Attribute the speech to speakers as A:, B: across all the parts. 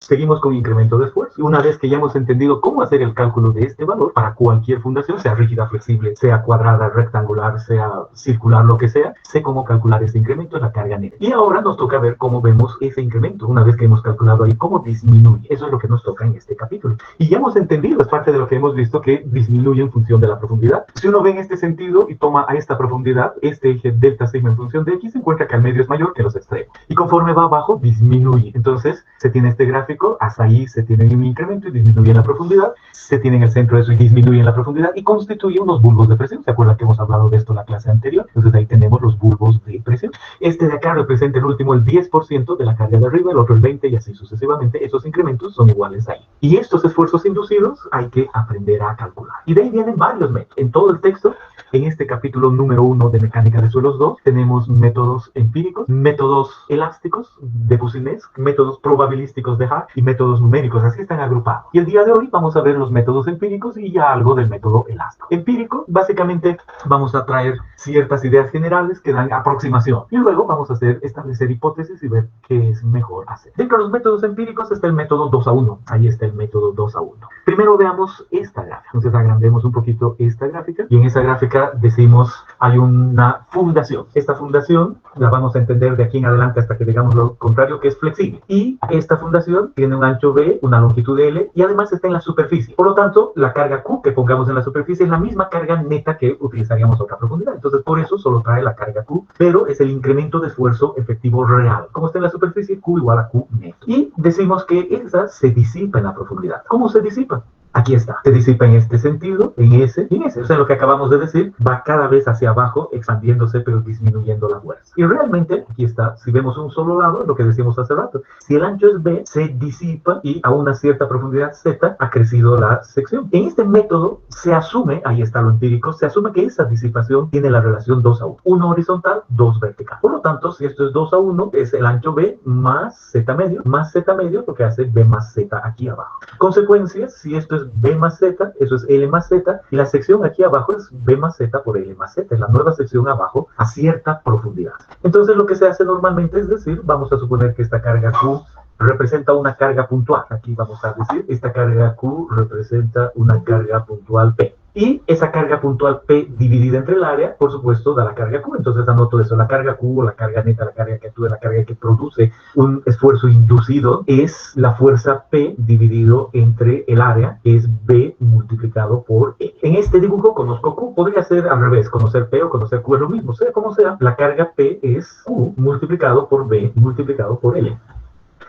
A: seguimos con incremento de esfuerzo. Y una vez que ya hemos entendido cómo hacer el cálculo de este valor para cualquier fundación, sea rígida, flexible, sea cuadrada, rectangular, sea circular, lo que sea, sé cómo calcular ese incremento en la carga neta. Y ahora nos toca ver cómo vemos ese incremento. Una vez que hemos calculado ahí cómo disminuye, eso es lo que nos toca en este capítulo. Y ya hemos entendido, es parte de lo que hemos visto, que disminuye en función de la profundidad. Si uno ve en este sentido y toma a esta profundidad, este eje delta sigma en función de x, se encuentra que al medio es mayor que los extremos. Y conforme va abajo, disminuye. Entonces, se tiene este gráfico, hasta ahí se tiene un incremento y disminuye en la profundidad, se tiene en el centro eso y disminuye en la profundidad y constituye unos bulbos de presión. ¿Se acuerdan que hemos hablado de esto en la clase anterior? Entonces ahí tenemos los bulbos de presión. Este de acá representa el último el 10% de la carga de arriba, el otro el 20% y así sucesivamente. Esos incrementos son iguales ahí. Y estos esfuerzos inducidos hay que aprender a calcular. Y de ahí vienen varios métodos. En todo el texto, en este capítulo número 1 de Mecánica de Suelos 2, tenemos métodos empíricos, métodos elásticos de Boussinesq, métodos probabilísticos de Hart y métodos numéricos. Así están agrupados. Y el día de hoy vamos a ver los métodos empíricos y ya algo del método elástico. Empírico, básicamente vamos a traer ciertas ideas generales que dan aproximación. Y luego vamos a establecer hipótesis y ver qué es mejor hacer. Dentro de los métodos empíricos está el método 2 a 1. Ahí está el método 2 a 1. Primero veamos esta gráfica. Entonces agrandemos un poquito esta gráfica. Y en esa gráfica decimos hay una fundación. Esta fundación la vamos a entender de aquí en adelante hasta que digamos lo contrario, que es flexible. Y esta fundación tiene un ancho B, una longitud L y además está en la superficie. Por lo tanto, la carga Q que pongamos en la superficie es la misma carga neta que utilizaríamos a otra profundidad. Entonces, por eso solo trae la carga Q, pero es el incremento de esfuerzo efectivo real. Como está en la superficie, Q igual a Q neto. Y decimos que esa se disipa en la profundidad. ¿Cómo se disipa? Aquí está, se disipa en este sentido, en ese y en ese. O sea, lo que acabamos de decir va cada vez hacia abajo, expandiéndose, pero disminuyendo la fuerza. Y realmente, aquí está, si vemos un solo lado, lo que decimos hace rato, si el ancho es B, se disipa y a una cierta profundidad Z ha crecido la sección. En este método se asume, ahí está lo empírico, se asume que esa disipación tiene la relación 2 a 1. 1 horizontal, 2 vertical. Por lo tanto, si esto es 2 a 1, es el ancho B más Z medio, lo que hace B más Z aquí abajo. Consecuencias, si esto es B más Z, eso es L más Z, y la sección aquí abajo es B más Z por L más Z, es la nueva sección abajo a cierta profundidad. Entonces lo que se hace normalmente es decir, vamos a suponer que esta carga Q representa una carga puntual. Aquí vamos a decir, esta carga Q representa una carga puntual P. Y esa carga puntual P dividida entre el área, por supuesto, da la carga Q. Entonces anoto eso, la carga Q o la carga neta, la carga que actúa, la carga que produce un esfuerzo inducido, es la fuerza P dividido entre el área, que es B multiplicado por E. En este dibujo conozco Q, podría ser al revés, conocer P o conocer Q es lo mismo, sea como sea, la carga P es Q multiplicado por B multiplicado por L.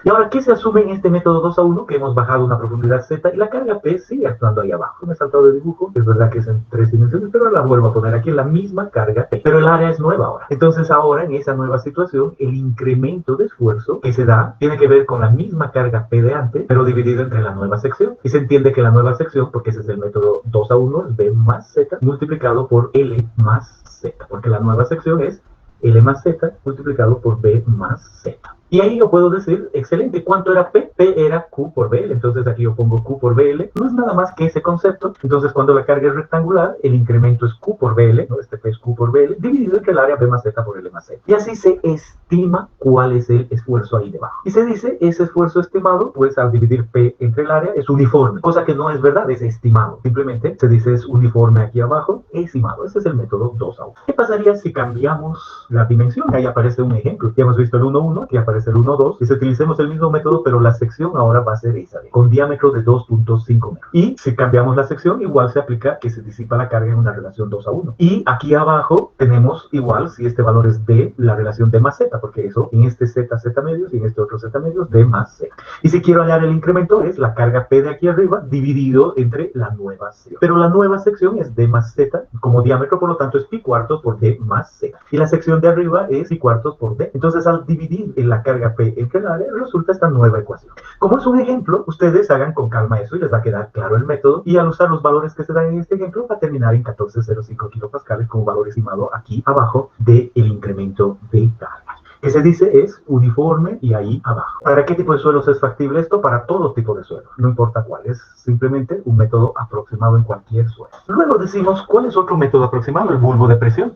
A: Y ahora, ¿qué se asume en este método 2 a 1? Que hemos bajado una profundidad Z y la carga P sigue actuando ahí abajo. Me he saltado de dibujo, es verdad que es en 3 dimensiones, pero la vuelvo a poner aquí en la misma carga P. Pero el área es nueva ahora. Entonces ahora, en esa nueva situación, el incremento de esfuerzo que se da tiene que ver con la misma carga P de antes, pero dividido entre la nueva sección. Y se entiende que la nueva sección, porque ese es el método 2 a 1, es B más Z multiplicado por L más Z, porque la nueva sección es L más Z multiplicado por B más Z. Y ahí yo puedo decir, excelente, ¿cuánto era P? P era Q por BL, entonces aquí yo pongo Q por BL, no es nada más que ese concepto. Entonces cuando la carga es rectangular, el incremento es Q por BL, ¿no? Este P es Q por BL, dividido entre el área B más Z por L más Z. Y así se estima cuál es el esfuerzo ahí debajo. Y se dice, ese esfuerzo estimado, pues al dividir P entre el área, es uniforme, cosa que no es verdad, es estimado. Simplemente se dice es uniforme aquí abajo, estimado. Ese es el método 2 a 1. ¿Qué pasaría si cambiamos la dimensión? Ahí aparece un ejemplo. Ya hemos visto el 1,1, aquí aparece el 1,2, y si utilicemos el mismo método, pero la sección ahora va a ser esa, con diámetro de 2.5 metros. Y si cambiamos la sección, igual se aplica que se disipa la carga en una relación 2 a 1. Y aquí abajo tenemos igual, si este valor es D, la relación D más Z, porque eso, en este Z, Z medios, y en este otro Z medios, D más Z. Y si quiero hallar el incremento, es la carga P de aquí arriba, dividido entre la nueva sección. Pero la nueva sección es D más Z, como diámetro, por lo tanto es pi cuartos por D más Z. Y la sección de arriba es pi cuartos por D. Entonces, al dividir en la carga P entre el área, resulta esta nueva ecuación. Como es un ejemplo, ustedes hagan con calma eso y les va a quedar claro el método. Y al usar los valores que se dan en este ejemplo, va a terminar en 14,05 kilopascales como valor estimado aquí abajo del incremento de carga. Que se dice es uniforme y ahí abajo. ¿Para qué tipo de suelos es factible esto? Para todo tipo de suelos, no importa cuál, es simplemente un método aproximado en cualquier suelo. Luego decimos, ¿cuál es otro método aproximado? El bulbo de presión.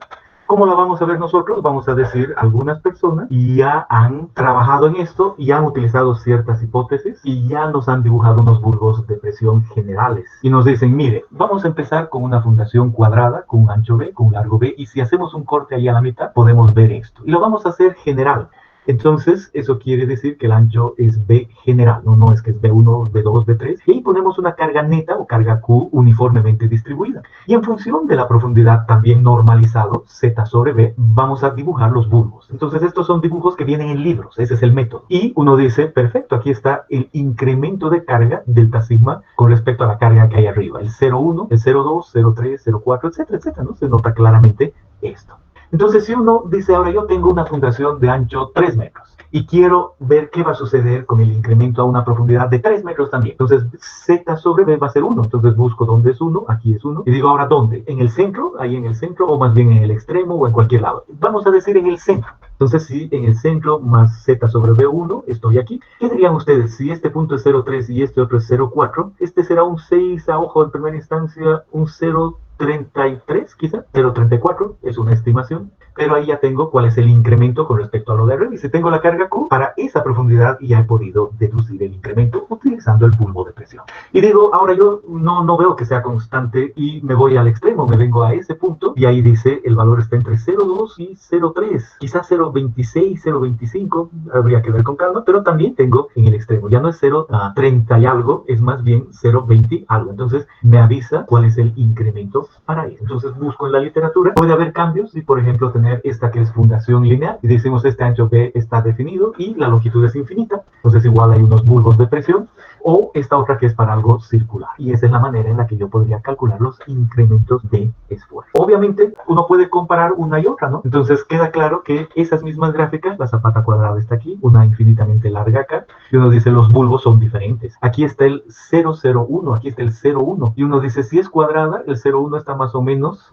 A: ¿Cómo la vamos a ver nosotros? Vamos a decir, algunas personas ya han trabajado en esto y han utilizado ciertas hipótesis y ya nos han dibujado unos bulbos de presión generales. Y nos dicen, mire, vamos a empezar con una fundación cuadrada, con un ancho B, con un largo B, y si hacemos un corte ahí a la mitad, podemos ver esto. Y lo vamos a hacer general. Entonces, eso quiere decir que el ancho es B general, no es que es B1, B2, B3, y ahí ponemos una carga neta o carga Q uniformemente distribuida. Y en función de la profundidad también normalizado, Z sobre B, vamos a dibujar los bulbos. Entonces, estos son dibujos que vienen en libros, ese es el método. Y uno dice, perfecto, aquí está el incremento de carga, delta sigma, con respecto a la carga que hay arriba, el 0,1, el 0,2, 0,3, 0,4, etcétera, etcétera, ¿no? Se nota claramente esto. Entonces, si uno dice, ahora yo tengo una fundación de ancho 3 metros y quiero ver qué va a suceder con el incremento a una profundidad de 3 metros también. Entonces, Z sobre B va a ser 1. Entonces, busco dónde es 1, aquí es 1. Y digo, ahora, ¿dónde? ¿En el centro? Ahí en el centro, o más bien en el extremo, o en cualquier lado. Vamos a decir en el centro. Entonces, si en el centro más Z sobre B1, estoy aquí. ¿Qué dirían ustedes? Si este punto es 0,3 y este otro es 0,4, este será un 6 a ojo en primera instancia, un 0,33 quizá, 0,34 es una estimación, pero ahí ya tengo cuál es el incremento con respecto a lo de arriba. Y si tengo la carga Q, para esa profundidad ya he podido deducir el incremento utilizando el bulbo de presión. Y digo, ahora yo no veo que sea constante y me voy al extremo, me vengo a ese punto y ahí dice el valor está entre 0,2 y 0,3, quizás 0,26, 0,25, habría que ver con calma, pero también tengo en el extremo, ya no es 0,30 y algo, es más bien 0,20 algo. Entonces me avisa cuál es el incremento para eso. Entonces busco en la literatura, puede haber cambios si por ejemplo tenemos esta que es fundación lineal y decimos este ancho B está definido y la longitud es infinita, entonces igual hay unos bulbos de presión, o esta otra que es para algo circular, y esa es la manera en la que yo podría calcular los incrementos de esfuerzo. Obviamente uno puede comparar una y otra, ¿no? Entonces queda claro que esas mismas gráficas, la zapata cuadrada está aquí, una infinitamente larga acá, y uno dice los bulbos son diferentes. Aquí está el 0,01, aquí está el 0,1, y uno dice si es cuadrada, el 0,1 está más o menos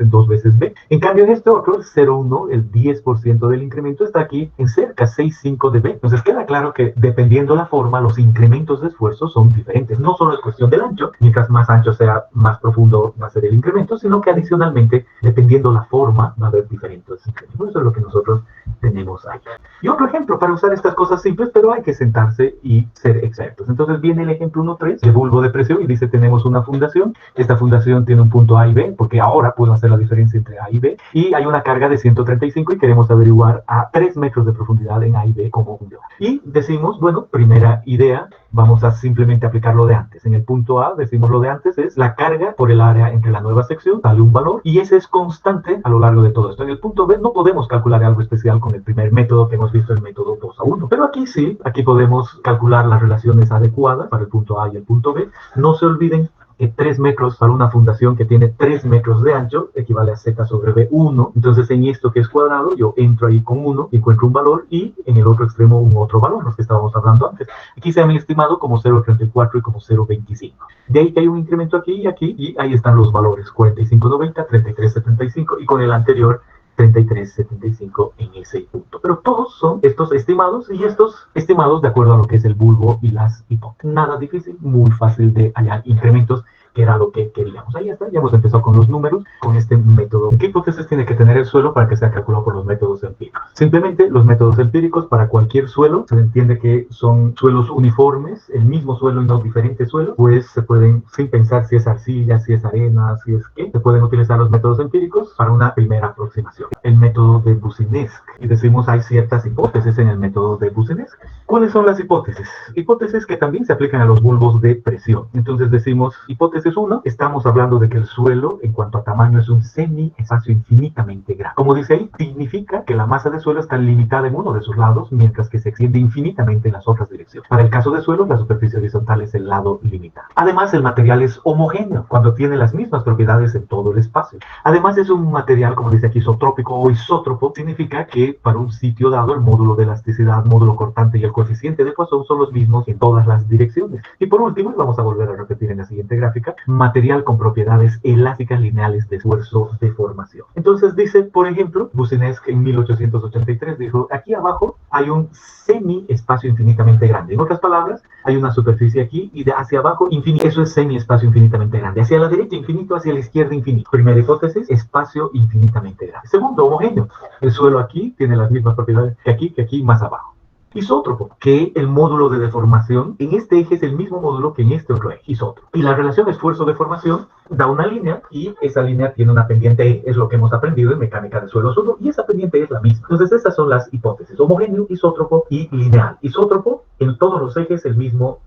A: en 2 veces B. En cambio en este otro, el 0,1, el 10% del incremento está aquí en cerca 6,5 de B. Entonces queda claro que dependiendo la forma, los incrementos de esfuerzo son diferentes. No solo es cuestión del ancho, mientras más ancho sea, más profundo va a ser el incremento, sino que adicionalmente, dependiendo la forma, va a haber diferentes incrementos. Eso es lo que nosotros tenemos ahí. Y otro ejemplo para usar estas cosas simples, pero hay que sentarse y ser expertos. Entonces viene el ejemplo 1.3 de bulbo de presión y dice tenemos una fundación. Esta fundación tiene un punto A y B, porque ahora puedo hacer la diferencia entre A y B, y hay una carga de 135 y queremos averiguar a 3 metros de profundidad en A y B cómo funciona. Y decimos, bueno, primera idea, vamos a simplemente aplicar lo de antes. En el punto A decimos lo de antes es la carga por el área entre la nueva sección, sale un valor, y ese es constante a lo largo de todo esto. En el punto B no podemos calcular algo especial con el primer método que hemos visto, el método 2 a 1. Pero aquí sí, aquí podemos calcular las relaciones adecuadas para el punto A y el punto B. No se olviden que 3 metros para una fundación que tiene 3 metros de ancho equivale a Z sobre B1. Entonces en esto que es cuadrado yo entro ahí con 1, encuentro un valor y en el otro extremo un otro valor, los que estábamos hablando antes. Aquí se han estimado como 0,34 y como 0,25. De ahí que hay un incremento aquí y ahí están los valores 45,90, 33,75 y con el anterior 33,75 en ese punto. Pero todos son estos estimados y estos estimados de acuerdo a lo que es el bulbo y las hipótesis. Nada difícil, muy fácil de hallar incrementos, que era lo que queríamos. Ahí está, ya hemos empezado con los números, con este método. ¿Qué hipótesis tiene que tener el suelo para que sea calculado por los métodos empíricos? Simplemente los métodos empíricos para cualquier suelo, se entiende que son suelos uniformes, el mismo suelo y no diferentes suelos, pues se pueden, sin pensar si es arcilla, si es arena, si es qué, se pueden utilizar los métodos empíricos para una primera aproximación. El método de Boussinesq, y decimos hay ciertas hipótesis en el método de Boussinesq. ¿Cuáles son las hipótesis? Hipótesis que también se aplican a los bulbos de presión. Entonces decimos, hipótesis 1, estamos hablando de que el suelo, en cuanto a tamaño, es un semi-espacio infinitamente grande. Como dice ahí, significa que la masa de suelo está limitada en uno de sus lados, mientras que se extiende infinitamente en las otras direcciones. Para el caso de suelos, la superficie horizontal es el lado limitado. Además, el material es homogéneo, cuando tiene las mismas propiedades en todo el espacio. Además, es un material, como dice aquí, isotrópico o isótropo, significa que para un sitio dado, el módulo de elasticidad, módulo cortante y el coeficiente de Poisson son los mismos en todas las direcciones. Y por último, vamos a volver a repetir en la siguiente gráfica, material con propiedades elásticas lineales de esfuerzo de formación. Entonces dice, por ejemplo, Boussinesq en 1883 dijo, aquí abajo hay un semi-espacio infinitamente grande. En otras palabras, hay una superficie aquí y de hacia abajo infinito. Eso es semi-espacio infinitamente grande. Hacia la derecha infinito, hacia la izquierda infinito. Primera hipótesis, espacio infinitamente grande. Segundo, homogéneo. El suelo aquí tiene las mismas propiedades que aquí más abajo. Isótropo, que el módulo de deformación en este eje es el mismo módulo que en este otro eje, isótropo. Y la relación esfuerzo-deformación da una línea y esa línea tiene una pendiente E, es lo que hemos aprendido en mecánica de suelos 1, y esa pendiente es la misma. Entonces esas son las hipótesis, homogéneo, isótropo y lineal. Isótropo, en todos los ejes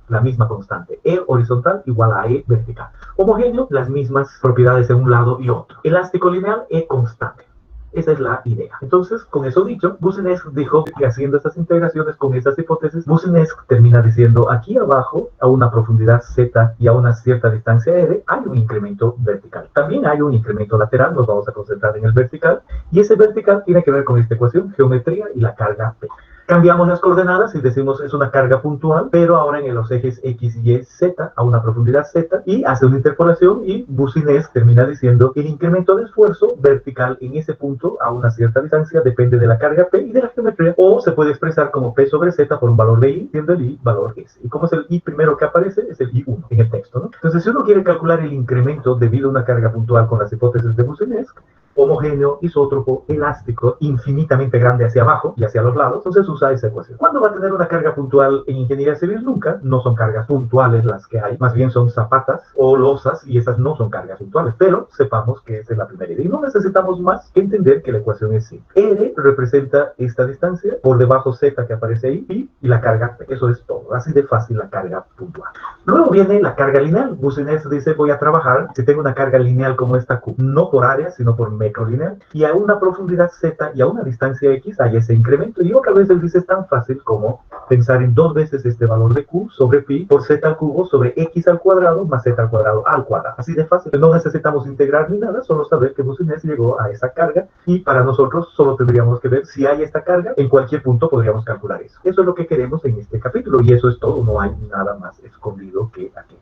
A: la misma constante, E horizontal igual a E vertical. Homogéneo, las mismas propiedades en un lado y otro. Elástico lineal, E constante. Esa es la idea. Entonces, con eso dicho, Boussinesq dijo que haciendo estas integraciones con esas hipótesis, Boussinesq termina diciendo, aquí abajo, a una profundidad z y a una cierta distancia r, hay un incremento vertical. También hay un incremento lateral, nos vamos a concentrar en el vertical, y ese vertical tiene que ver con esta ecuación, geometría y la carga P. Cambiamos las coordenadas y decimos es una carga puntual, pero ahora en los ejes X, Y, Z, a una profundidad Z, y hace una interpolación y Boussinesq termina diciendo que el incremento de esfuerzo vertical en ese punto a una cierta distancia depende de la carga P y de la geometría, o se puede expresar como P sobre Z por un valor de I, siendo el I valor S. Y como es el I primero que aparece, es el I1 en el texto, ¿no? Entonces, si uno quiere calcular el incremento debido a una carga puntual con las hipótesis de Boussinesq, homogéneo, isótropo, elástico, infinitamente grande hacia abajo y hacia los lados, entonces usa esa ecuación. ¿Cuándo va a tener una carga puntual en ingeniería civil? Nunca. No son cargas puntuales las que hay, más bien son zapatas o losas, y esas no son cargas puntuales, pero sepamos que esa es la primera idea. Y no necesitamos más que entender que la ecuación es simple. R representa esta distancia, por debajo Z que aparece ahí, y la carga P. Eso es todo. Así de fácil la carga puntual. Luego viene la carga lineal. Boussinesq dice, voy a trabajar, si tengo una carga lineal como esta Q, no por área, sino por macrolineal, y a una profundidad Z y a una distancia X hay ese incremento. Y otra vez él dice, es tan fácil como pensar en 2 veces este valor de Q sobre pi por Z al cubo sobre X al cuadrado más Z al cuadrado al cuadrado. Así de fácil. No necesitamos integrar ni nada, solo saber que Boussinesq llegó a esa carga, y para nosotros solo tendríamos que ver si hay esta carga. En cualquier punto podríamos calcular eso. Eso es lo que queremos en este capítulo, y eso es todo. No hay nada más escondido que aquí.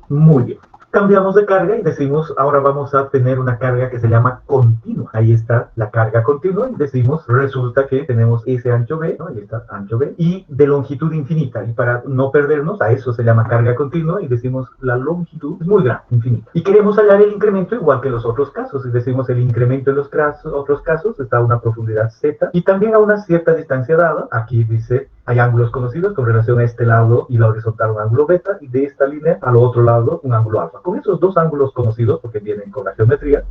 A: Muy bien. Cambiamos de carga y decimos, ahora vamos a tener una carga que se llama continua. Ahí está la carga continua y decimos, resulta que tenemos ese ancho B, ¿no? Ahí está ancho B, y de longitud infinita. Y para no perdernos, a eso se llama carga continua, y decimos, la longitud es muy grande, infinita. Y queremos hallar el incremento igual que en los otros casos. Y decimos, el incremento en los otros casos está a una profundidad Z y también a una cierta distancia dada. Aquí dice, hay ángulos conocidos con relación a este lado y la horizontal un ángulo beta, y de esta línea al otro lado un ángulo alfa. Con esos dos ángulos conocidos, porque vienen con la geometría,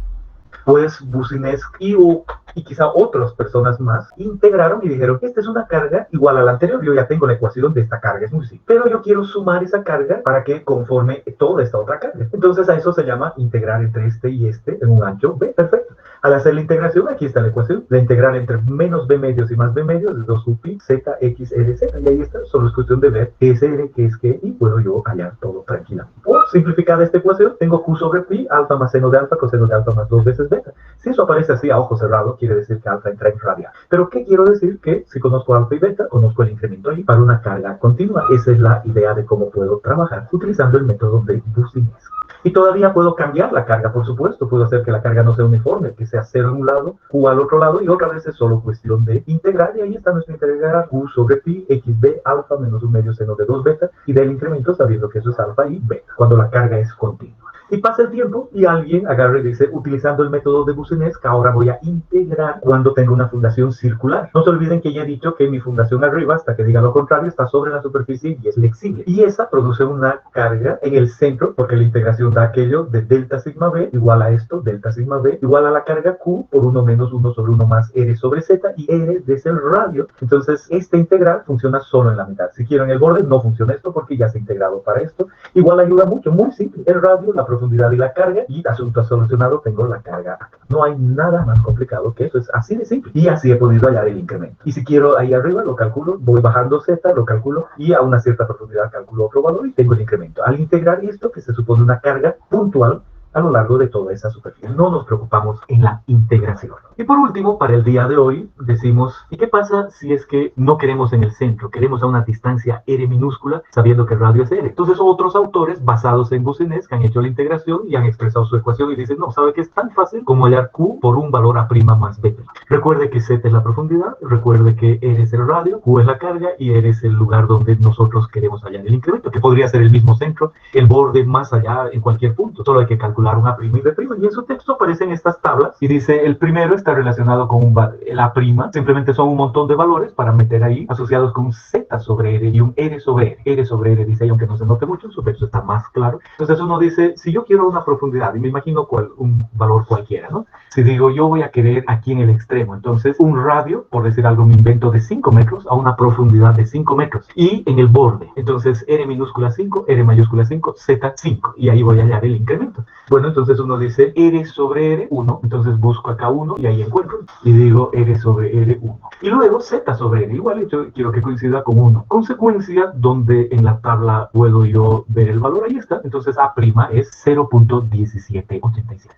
A: pues Boussinesq y quizá otras personas más integraron y dijeron, esta es una carga igual a la anterior, yo ya tengo la ecuación de esta carga, es muy simple, pero yo quiero sumar esa carga para que conforme toda esta otra carga. Entonces a eso se llama integrar entre este y este en un ancho B. Perfecto. Al hacer la integración, aquí está la ecuación, la integral entre menos b medios y más b medios es 2 pi z x r z, y ahí está, solo es cuestión de ver qué es r, qué es qué, y puedo yo hallar todo tranquilamente. O simplificada esta ecuación, tengo q sobre pi, alfa más seno de alfa, coseno de alfa más 2 veces beta. Si eso aparece así a ojo cerrado, quiere decir que alfa entra en radial. Pero ¿qué quiero decir? Que si conozco alfa y beta, conozco el incremento ahí para una carga continua. Esa es la idea de cómo puedo trabajar utilizando el método de Boussinesq. Y todavía puedo cambiar la carga, por supuesto. Puedo hacer que la carga no sea uniforme, que sea 0 en un lado, q al otro lado, y otra vez es solo cuestión de integrar. Y ahí está nuestra integral, q sobre pi, xb, alfa menos un medio seno de 2 beta, y del incremento sabiendo que eso es alfa y beta, cuando la carga es continua. Y pasa el tiempo y alguien agarra y dice, utilizando el método de Boussinesq, ahora voy a integrar cuando tengo una fundación circular. No se olviden que ya he dicho que mi fundación arriba, hasta que diga lo contrario, está sobre la superficie y es flexible. Y esa produce una carga en el centro, porque la integración da aquello de delta sigma b igual a esto, delta sigma b igual a la carga q por 1 menos 1 sobre 1 más r sobre z, y r es el radio. Entonces, esta integral funciona solo en la mitad. Si quiero en el borde, no funciona esto porque ya se ha integrado para esto. Igual ayuda mucho, muy simple. El radio, la profundidad y la carga, y asunto solucionado, tengo la carga acá. No hay nada más complicado que eso, es así de simple. Y así he podido hallar el incremento. Y si quiero ahí arriba, lo calculo, voy bajando z, lo calculo, y a una cierta profundidad calculo otro valor y tengo el incremento. Al integrar esto, que se supone una carga puntual, a lo largo de toda esa superficie. No nos preocupamos en la integración. Y por último, para el día de hoy, decimos, ¿y qué pasa si es que no queremos en el centro? Queremos a una distancia r minúscula, sabiendo que el radio es r. Entonces, otros autores, basados en Boussinesq, han hecho la integración y han expresado su ecuación y dicen, no, ¿sabe que es tan fácil como hallar q por un valor a' más b'? Recuerde que z es la profundidad, recuerde que r es el radio, q es la carga y r es el lugar donde nosotros queremos hallar el incremento, que podría ser el mismo centro, el borde más allá en cualquier punto. Solo hay que calcular un a' y b'. Y en su texto aparecen estas tablas y dice, el primero está relacionado con el a', simplemente son un montón de valores para meter ahí, asociados con un z sobre r y un r sobre r. R sobre r dice ahí, aunque no se note mucho, su texto está más claro. Entonces uno dice, si yo quiero una profundidad, y me imagino un valor cualquiera, ¿no? Si digo, yo voy a querer aquí en el extremo, entonces un radio, por decir algo, me invento de 5 metros a una profundidad de 5 metros. Y en el borde, entonces r minúscula 5, r mayúscula 5, z 5. Y ahí voy a hallar el incremento. Bueno, entonces uno dice r sobre r 1, entonces busco acá 1 y ahí encuentro. Y digo r sobre r 1. Y luego z sobre r, igual yo quiero que coincida con 1. Consecuencia donde en la tabla puedo yo ver el valor, ahí está. Entonces a' es 0.1787.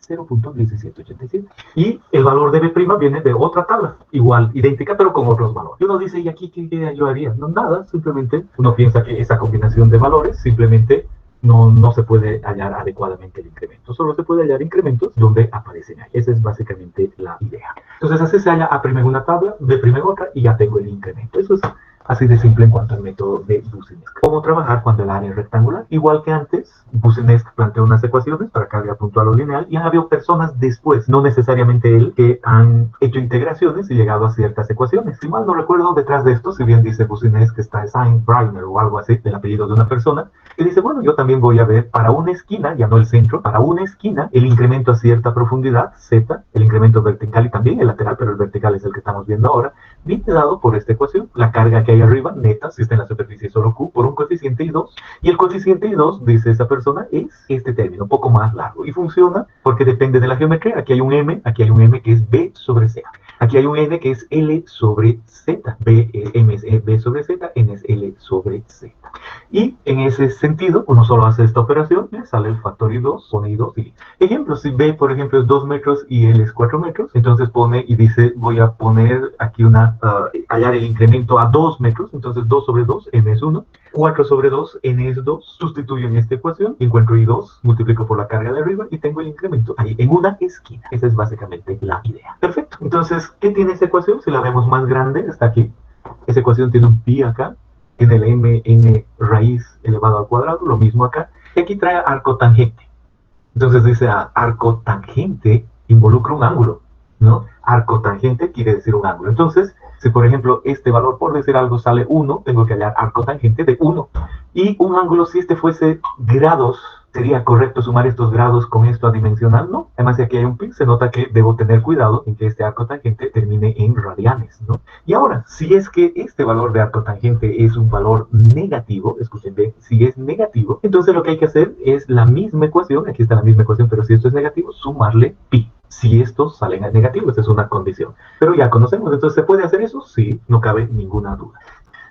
A: 0.1787. Y el valor de b' viene de otra tabla, igual, idéntica, pero con otros valores. Y uno dice, ¿y aquí qué yo haría? No, nada, simplemente uno piensa que esa combinación de valores simplemente no se puede hallar adecuadamente el incremento. Solo se puede hallar incrementos donde aparecen ahí. Esa es básicamente la idea. Entonces así se halla a' en una tabla, b' en otra, y ya tengo el incremento. Eso es así de simple en cuanto al método de Boussinesq. ¿Cómo trabajar cuando el área es rectangular? Igual que antes, Boussinesq planteó unas ecuaciones para carga puntual o lineal y han habido personas después, no necesariamente él, que han hecho integraciones y llegado a ciertas ecuaciones. Si mal no recuerdo, detrás de esto, si bien dice Boussinesq que está Steinbrenner o algo así, del apellido de una persona, que dice, bueno, yo también voy a ver para una esquina, ya no el centro, para una esquina, el incremento a cierta profundidad, z, el incremento vertical y también el lateral, pero el vertical es el que estamos viendo ahora, viene dado por esta ecuación, la carga que hay arriba, neta, si está en la superficie solo q, por un coeficiente I2, y el coeficiente I2, dice esa persona, es este término, un poco más largo, y funciona porque depende de la geometría. Aquí hay un m que es b sobre c. Aquí hay un n que es L sobre Z. M es B sobre Z, N es L sobre Z. Y en ese sentido, uno solo hace esta operación, le sale el factor I2, pone I2 y listo. Ejemplo, si B, por ejemplo, es 2 metros y L es 4 metros, entonces pone y dice, voy a poner aquí hallar el incremento a 2 metros, entonces 2 sobre 2, M es 1. 4 sobre 2, n es 2, sustituyo en esta ecuación, encuentro I2, multiplico por la carga de arriba y tengo el incremento ahí en una esquina. Esa es básicamente la idea. Perfecto. Entonces, ¿qué tiene esta ecuación? Si la vemos más grande, está aquí. Esa ecuación tiene un pi acá, tiene el mn raíz elevado al cuadrado, lo mismo acá. Y aquí trae arco tangente. Entonces dice, arco tangente involucra un ángulo, ¿no? Arco tangente quiere decir un ángulo. Entonces, si por ejemplo este valor, por decir algo, sale 1, tengo que hallar arco tangente de 1. Y un ángulo, si este fuese grados, ¿sería correcto sumar estos grados con esto adimensional? No. Además, si aquí hay un pi, se nota que debo tener cuidado en que este arco tangente termine en radianes, ¿no? Y ahora, si es que este valor de arco tangente es un valor negativo, escuchen bien, si es negativo, entonces lo que hay que hacer es la misma ecuación, aquí está la misma ecuación, pero si esto es negativo, sumarle pi. Si estos salen negativos, esta es una condición. Pero ya conocemos, entonces ¿se puede hacer eso? Sí, no cabe ninguna duda.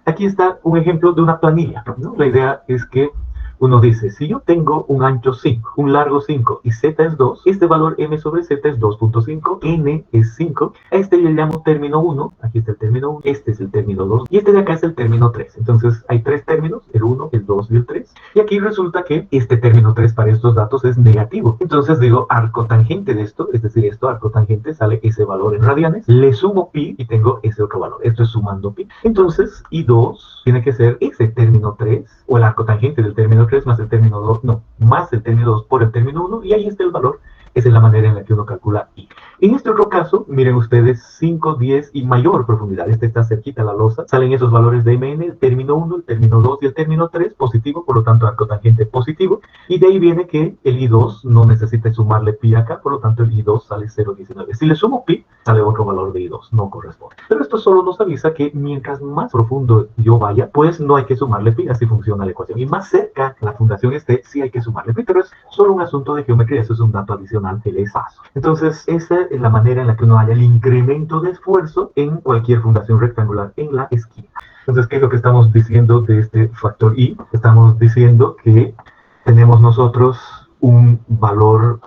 A: Aquí está un ejemplo de una planilla, ¿no? La idea es que uno dice, si yo tengo un ancho 5, un largo 5 y z es 2, este valor m sobre z es 2.5, n es 5, a este le llamo término 1, aquí está el término 1, este es el término 2 y este de acá es el término 3. Entonces hay tres términos, el 1, el 2 y el 3. Y aquí resulta que este término 3 para estos datos es negativo. Entonces digo arco tangente de esto, es decir, esto arco tangente sale ese valor en radianes, le sumo pi y tengo ese otro valor. Esto es sumando pi. Entonces I2 tiene que ser ese término 3 o el arco tangente del término 3 más el término 2, no, más el término 2 por el término 1 y ahí está el valor. Esa es la manera en la que uno calcula I. En este otro caso, miren ustedes, 5, 10 y mayor profundidad. Este está cerquita a la losa. Salen esos valores de Mn, el término 1, el término 2 y el término 3 positivo, por lo tanto arco tangente positivo. Y de ahí viene que el I2 no necesita sumarle pi acá, por lo tanto el I2 sale 0.19. Si le sumo pi, sale otro valor de I2, no corresponde. Pero esto solo nos avisa que mientras más profundo yo vaya, pues no hay que sumarle pi, así funciona la ecuación. Y más cerca la fundación esté, sí hay que sumarle pi, pero es solo un asunto de geometría, eso es un dato adicional que les paso. Entonces, esa es la manera en la que uno halla el incremento de esfuerzo en cualquier fundación rectangular en la esquina. Entonces, ¿qué es lo que estamos diciendo de este factor I? Estamos diciendo que tenemos nosotros un valor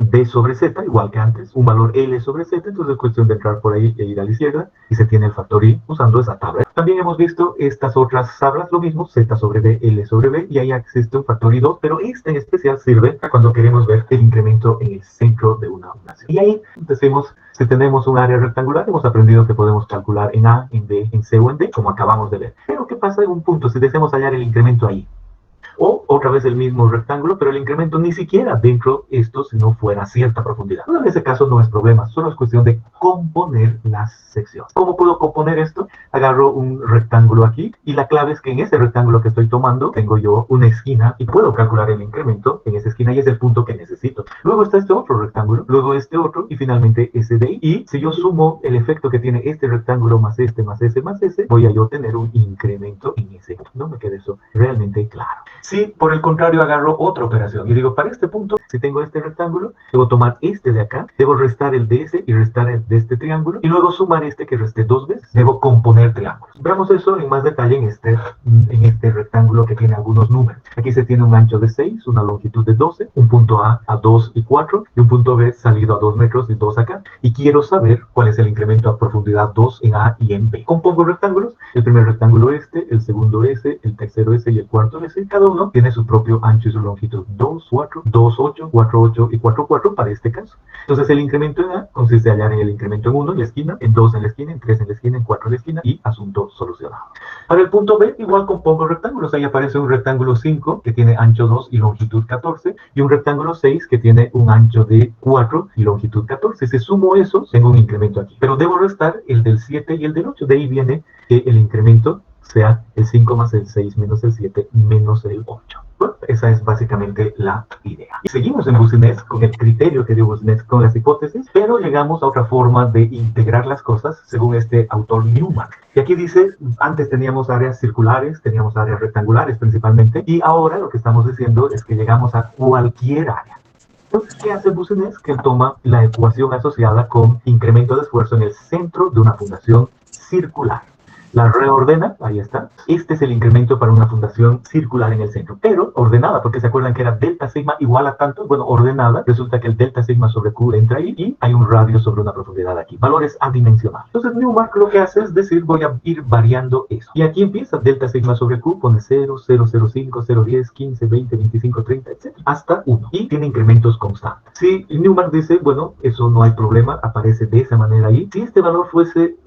A: D sobre Z, igual que antes, un valor L sobre Z, entonces es cuestión de entrar por ahí e ir a la izquierda y se tiene el factor I usando esa tabla. También hemos visto estas otras tablas, lo mismo, Z sobre D, L sobre B, y ahí existe un factor I2, pero este en especial sirve cuando queremos ver el incremento en el centro de una fundación. Y ahí decimos, si tenemos un área rectangular, hemos aprendido que podemos calcular en A, en B, en C o en D, como acabamos de ver. Pero ¿qué pasa en un punto si deseamos hallar el incremento ahí? O otra vez el mismo rectángulo, pero el incremento ni siquiera dentro de esto si no fuera a cierta profundidad. En ese caso no es problema, solo es cuestión de componer las secciones. ¿Cómo puedo componer esto? Agarro un rectángulo aquí y la clave es que en ese rectángulo que estoy tomando tengo yo una esquina y puedo calcular el incremento en esa esquina y es el punto que necesito. Luego está este otro rectángulo, luego este otro y finalmente ese de ahí. Y si yo sumo el efecto que tiene este rectángulo más este más ese más ese, voy a yo tener un incremento en ese. No me queda eso realmente claro. Si por el contrario agarro otra operación y digo, para este punto, si tengo este rectángulo, debo tomar este de acá, debo restar el de ese y restar el de este triángulo y luego sumar este que resté dos veces. Debo componer triángulos. Veamos eso en más detalle en este rectángulo que tiene algunos números. Aquí se tiene un ancho de 6, una longitud de 12, un punto A 2 y 4 y un punto B salido a 2 metros y 2 acá. Y quiero saber cuál es el incremento a profundidad 2 en A y en B. Compongo rectángulos, el primer rectángulo este, el segundo ese, el tercero ese y el cuarto ese. Cada uno tiene su propio ancho y su longitud. 2, 4, 2, 8, 4, 8 y 4, 4 para este caso. Entonces el incremento en A consiste en hallar en el incremento en 1 en la esquina, en 2 en la esquina, en 3 en la esquina, en 4 en la esquina y asunto solucionado. Para el punto B igual compongo rectángulos. Ahí aparece un rectángulo 5 que tiene ancho 2 y longitud 14 y un rectángulo 6 que tiene un ancho de 4 y longitud 14. Si sumo eso, tengo un incremento aquí. Pero debo restar el del 7 y el del 8. De ahí viene que el incremento sea el 5 más el 6 menos el 7 menos el 8. Bueno, esa es básicamente la idea. Y seguimos en Boussinesq con el criterio que dio Boussinesq con las hipótesis, pero llegamos a otra forma de integrar las cosas según este autor Newmark. Y aquí dice, antes teníamos áreas circulares, teníamos áreas rectangulares principalmente, y ahora lo que estamos diciendo es que llegamos a cualquier área. Entonces, ¿qué hace Boussinesq? Que toma la ecuación asociada con incremento de esfuerzo en el centro de una fundación circular. La reordena, ahí está. Este es el incremento para una fundación circular en el centro, pero ordenada, porque se acuerdan que era delta sigma igual a tanto. Bueno, ordenada, resulta que el delta sigma sobre Q entra ahí y hay un radio sobre una profundidad aquí. Valores adimensionales. Entonces Newmark lo que hace es decir, voy a ir variando eso. Y aquí empieza delta sigma sobre Q, pone 0, 0, 0, 5, 0, 10, 15, 20, 25, 30, etc. Hasta 1. Y tiene incrementos constantes. Si Newmark dice, bueno, eso no hay problema, aparece de esa manera ahí. Si este valor fuese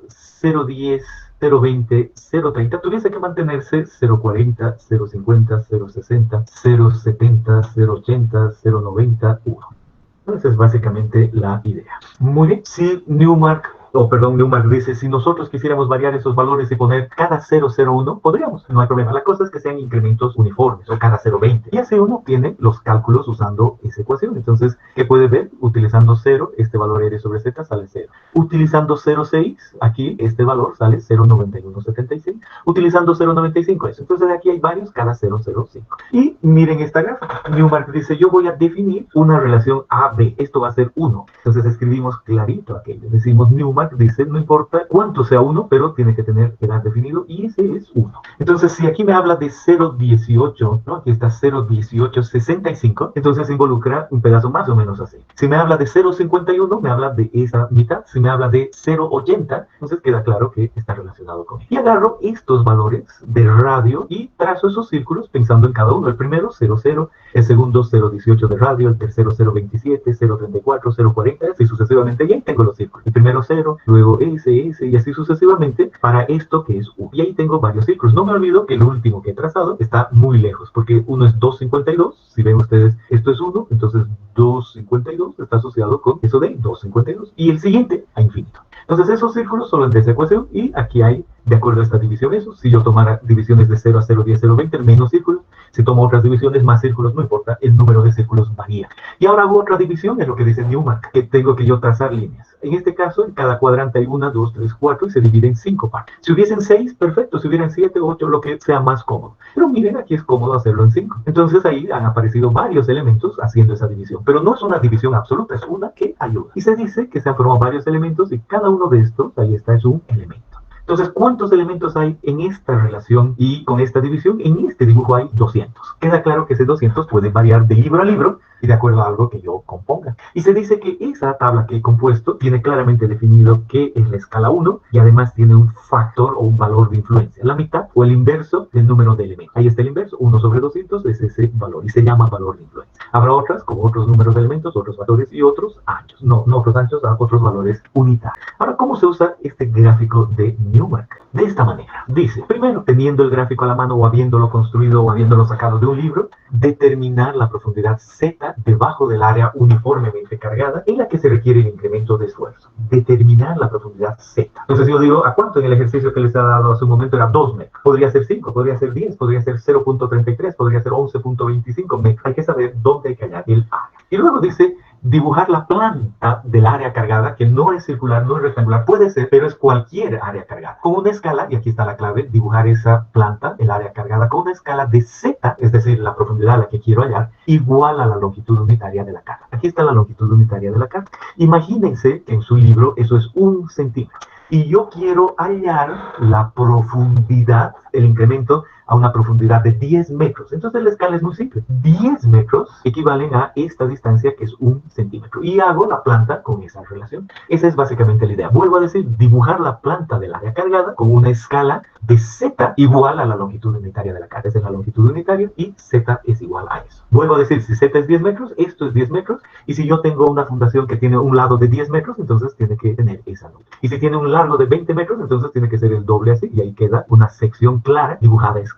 A: 0,10, 0,20, 0,30, tuviese que mantenerse 0,40, 0,50, 0,60, 0,70, 0,80, 0,90, 1. Esa es básicamente la idea. Muy bien. Si Newmark dice, si nosotros quisiéramos variar esos valores y poner cada 0,01, podríamos, no hay problema. La cosa es que sean incrementos uniformes o cada 0,20. Y así uno tiene los cálculos usando esa ecuación. Entonces, ¿qué puede ver? Utilizando 0, este valor R sobre Z sale 0. Utilizando 0,6, aquí este valor sale 0,9176. Utilizando 0,95, eso. Entonces, aquí hay varios cada 0,05. Y miren esta gráfica. Newmark dice, yo voy a definir una relación AB. Esto va a ser 1. Entonces, escribimos clarito aquello. Decimos Newmark dice, no importa cuánto sea 1, pero tiene que quedar definido y ese es 1. Entonces, si aquí me habla de 0,18, ¿no? Aquí está 0,1865, entonces involucra un pedazo más o menos así. Si me habla de 0,51, me habla de esa mitad. Si me habla de 0,80, entonces queda claro que está relacionado con él. Y agarro estos valores de radio y trazo esos círculos pensando en cada uno. El primero, 0,0, el segundo, 0,18 de radio, el tercero, 0,27, 0,34, 0,40, así sucesivamente. Y ahí tengo los círculos. El primero, 0, luego ese, y así sucesivamente para esto que es 1. Y ahí tengo varios círculos. No me olvido que el último que he trazado está muy lejos, porque uno es 2,52. Si ven ustedes, esto es 1, entonces 2,52 está asociado con eso de 2,52. Y el siguiente a infinito. Entonces esos círculos solo en esa ecuación y aquí hay, de acuerdo a esta división, eso. Si yo tomara divisiones de 0 a 0,10, 0,20, menos círculos. Si tomo otras divisiones, más círculos, no importa, el número de círculos varía. Y ahora hago otra división, es lo que dice Newmark, que tengo que yo trazar líneas. En este caso, en cada cuadrante hay 1, 2, 3, 4 y se divide en 5 partes. Si hubiesen 6, perfecto. Si hubieran 7, 8, lo que sea más cómodo. Pero miren, aquí es cómodo hacerlo en 5. Entonces ahí han aparecido varios elementos haciendo esa división. Pero no es una división absoluta, es una que ayuda. Y se dice que se han formado varios elementos y cada uno de estos, ahí está, es un elemento. Entonces, ¿cuántos elementos hay en esta relación y con esta división? En este dibujo hay 200. Queda claro que ese 200 puede variar de libro a libro y de acuerdo a algo que yo componga. Y se dice que esa tabla que he compuesto tiene claramente definido qué es la escala 1 y además tiene un factor o un valor de influencia, la mitad o el inverso del número de elementos. Ahí está el inverso, 1 sobre 200 es ese valor y se llama valor de influencia. Habrá otras, como otros números de elementos, otros factores y otros anchos. No otros anchos, otros valores unitarios. Ahora, ¿cómo se usa este gráfico de Newmark? De esta manera. Dice, primero, teniendo el gráfico a la mano o habiéndolo construido o habiéndolo sacado de un libro, determinar la profundidad Z debajo del área uniformemente cargada en la que se requiere el incremento de esfuerzo. Determinar la profundidad Z. Entonces yo digo, ¿a cuánto en el ejercicio que les ha dado hace un momento era 2 metros? Podría ser 5, podría ser 10, podría ser 0.33, podría ser 11.25 metros. Hay que saber dónde hay que hallar el área. Y luego dice, dibujar la planta del área cargada, que no es circular, no es rectangular, puede ser, pero es cualquier área cargada. Con una escala, y aquí está la clave, dibujar esa planta, el área cargada, con una escala de Z, es decir, la profundidad a la que quiero hallar, igual a la longitud unitaria de la carga. Aquí está la longitud unitaria de la carga. Imagínense que en su libro eso es 1 centímetro. Y yo quiero hallar la profundidad, el incremento a una profundidad de 10 metros. Entonces la escala es muy simple. 10 metros equivalen a esta distancia que es 1 centímetro. Y hago la planta con esa relación. Esa es básicamente la idea. Vuelvo a decir, dibujar la planta del área cargada con una escala de Z igual a la longitud unitaria de la carga. Esa es la longitud unitaria y Z es igual a eso. Vuelvo a decir, si Z es 10 metros, esto es 10 metros. Y si yo tengo una fundación que tiene un lado de 10 metros, entonces tiene que tener esa longitud. Y si tiene un largo de 20 metros, entonces tiene que ser el doble así. Y ahí queda una sección clara dibujada a escala.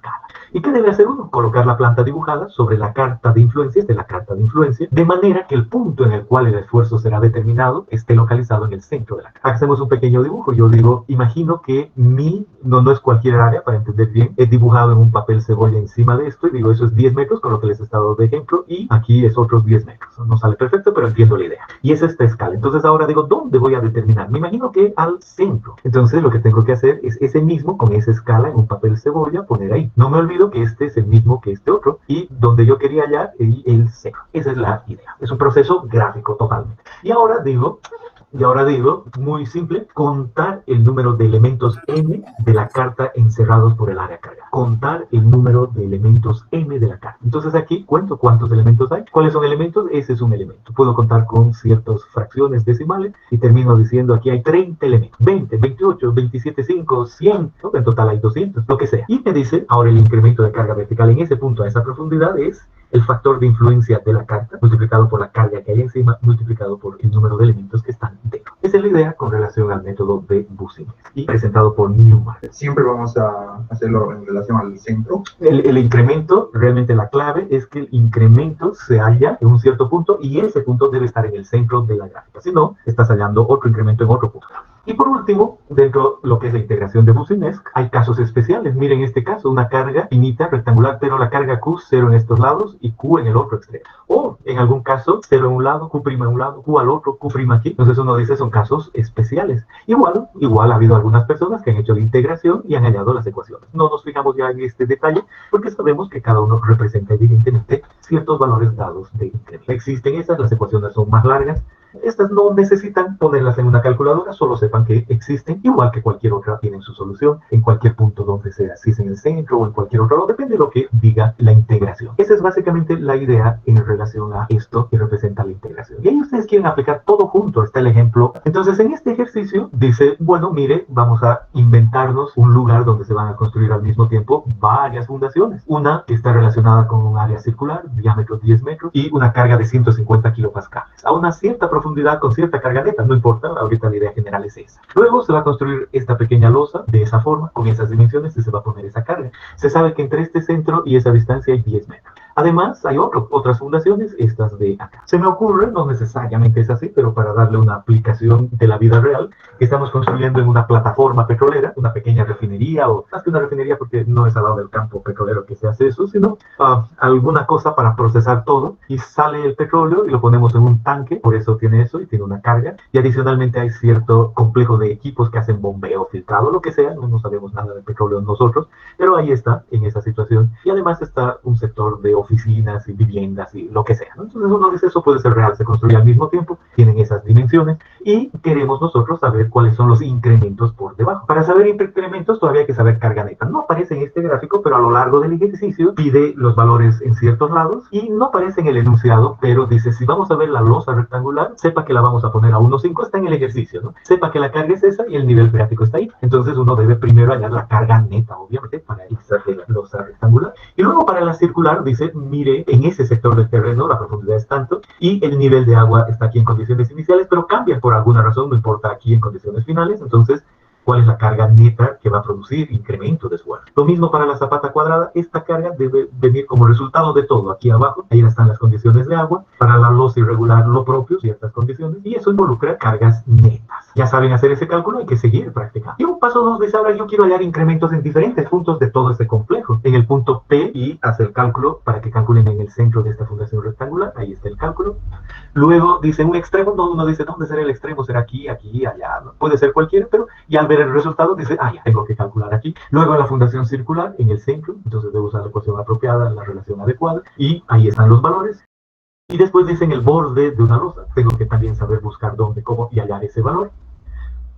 A: ¿Y qué debe hacer uno? Colocar la planta dibujada sobre la carta de influencias de la carta de influencia, de manera que el punto en el cual el esfuerzo será determinado esté localizado en el centro de la carta. Hacemos un pequeño dibujo. Yo digo, imagino que no es cualquier área, para entender bien, he dibujado en un papel cebolla encima de esto y digo, eso es 10 metros, con lo que les he estado de ejemplo, y aquí es otros 10 metros. No sale perfecto, pero entiendo la idea. Y es esta escala. Entonces ahora digo, ¿dónde voy a determinar? Me imagino que al centro. Entonces lo que tengo que hacer es ese mismo, con esa escala en un papel cebolla, poner ahí. No me olvido que este es el mismo que este otro y donde yo quería hallar el centro. Esa es la idea. Es un proceso gráfico totalmente. Y ahora digo, muy simple, contar el número de elementos M de la carta encerrados por el área cargada. Contar el número de elementos M de la carta. Entonces aquí cuento cuántos elementos hay. ¿Cuáles son elementos? Ese es un elemento. Puedo contar con ciertas fracciones decimales y termino diciendo aquí hay 30 elementos. 20, 28, 27, 5, 100. ¿No? En total hay 200, lo que sea. Y me dice, ahora el incremento de carga vertical en ese punto, a esa profundidad, es el factor de influencia de la carta multiplicado por la carga que hay encima multiplicado por el número de elementos que están dentro. Esa es la idea con relación al método de Boussinesq y presentado por Newmark.
B: Siempre vamos a hacerlo en relación al centro.
A: El incremento, realmente la clave es que el incremento se halla en un cierto punto y ese punto debe estar en el centro de la gráfica. Si no, estás hallando otro incremento en otro punto. Y por último, dentro de lo que es la integración de Boussinesq, hay casos especiales. Miren este caso, una carga finita, rectangular, pero la carga Q, 0 en estos lados y Q en el otro extremo. O, en alg'n caso, 0 en un lado, Q' en un lado, Q al otro, Q' aquí. Entonces uno dice, son casos especiales. Igual ha habido algunas personas que han hecho la integración y han hallado las ecuaciones. No nos fijamos ya en este detalle, porque sabemos que cada uno representa evidentemente ciertos valores dados de incremento. Existen estas, las ecuaciones son más largas. Estas no necesitan ponerlas en una calculadora, solo sepan que existen, igual que cualquier otra tienen su solución, en cualquier punto donde sea, si es en el centro o en cualquier otro lado, depende de lo que diga la integración. Esa es básicamente la idea en relación a esto que representa la integración. Y ahí ustedes quieren aplicar todo junto, está el ejemplo. Entonces en este ejercicio dice, bueno, mire, vamos a inventarnos un lugar donde se van a construir al mismo tiempo varias fundaciones. Una que está relacionada con un área circular, diámetro 10 metros, y una carga de 150 kilopascales. A una cierta profundidad con cierta carga neta, no importa, ahorita la idea general es esa. Luego se va a construir esta pequeña losa de esa forma, con esas dimensiones y se va a poner esa carga. Se sabe que entre este centro y esa distancia hay 10 metros. Además, hay otras fundaciones, estas de acá. Se me ocurre, no necesariamente es así, pero para darle una aplicación de la vida real, que estamos construyendo en una plataforma petrolera, una pequeña refinería, o más que una refinería porque no es al lado del campo petrolero que se hace eso, sino alguna cosa para procesar todo, y sale el petróleo y lo ponemos en un tanque, por eso tiene eso y tiene una carga, y adicionalmente hay cierto complejo de equipos que hacen bombeo, filtrado, lo que sea, no sabemos nada de petróleo nosotros, pero ahí está, en esa situación, y además está un sector de oficinas y viviendas y lo que sea, ¿no? Entonces uno dice, eso puede ser real, se construye al mismo tiempo, tienen esas dimensiones y queremos nosotros saber cuáles son los incrementos por debajo. Para saber incrementos todavía hay que saber carga neta. No aparece en este gráfico, pero a lo largo del ejercicio pide los valores en ciertos lados y no aparece en el enunciado, pero dice, si vamos a ver la losa rectangular, sepa que la vamos a poner a 1.5, está en el ejercicio, ¿no? Sepa que la carga es esa y el nivel freático está ahí. Entonces uno debe primero hallar la carga neta, obviamente, para esa de la losa rectangular. Y luego para la circular dice, mire, en ese sector del terreno la profundidad es tanto y el nivel de agua está aquí en condiciones iniciales, pero cambia por alguna razón, no importa aquí en condiciones finales. Entonces, ¿cuál es la carga neta que va a producir incremento de esfuerzo? Lo mismo para la zapata cuadrada, esta carga debe venir como resultado de todo. Aquí abajo, ahí están las condiciones de agua. Para la losa irregular, lo propio, ciertas condiciones, y eso involucra cargas netas. Ya saben hacer ese cálculo, hay que seguir practicando. Y un paso 2 dice, ahora yo quiero hallar incrementos en diferentes puntos de todo este complejo. En el punto P, y hace el cálculo para que calculen en el centro de esta fundación rectangular. Ahí está el cálculo. Luego dice un extremo, donde uno dice, ¿dónde será el extremo? ¿Será aquí, aquí, allá? ¿No? Puede ser cualquiera, pero ya al ver el resultado dice, ya tengo que calcular aquí. Luego la fundación circular en el centro, entonces debo usar la ecuación apropiada, la relación adecuada, y ahí están los valores. Y después dice en el borde de una losa, tengo que también saber buscar dónde, cómo y hallar ese valor.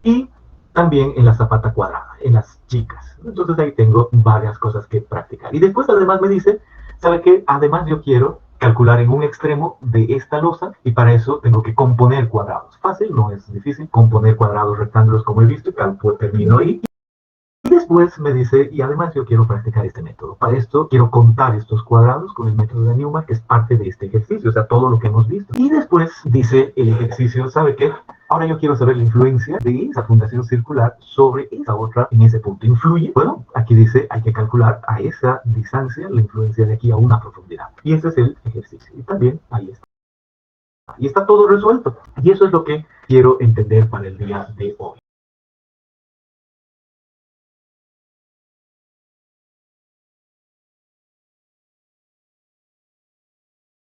A: Y también en la zapata cuadrada, en las chicas. Entonces ahí tengo varias cosas que practicar. Y después además me dice, ¿sabe qué? Además yo quiero calcular en un extremo de esta losa y para eso tengo que componer cuadrados. Fácil, no es difícil. Componer cuadrados, rectángulos como he visto, termino ahí. Y después me dice, y además yo quiero practicar este método. Para esto quiero contar estos cuadrados con el método de Newman, que es parte de este ejercicio, o sea, todo lo que hemos visto. Y después dice el ejercicio, ¿sabe qué? Ahora yo quiero saber la influencia de esa fundación circular sobre esa otra en ese punto. ¿Influye? Bueno, aquí dice, hay que calcular a esa distancia la influencia de aquí a una profundidad. Y ese es el ejercicio. Y también ahí está. Y está todo resuelto. Y eso es lo que quiero entender para el día de hoy.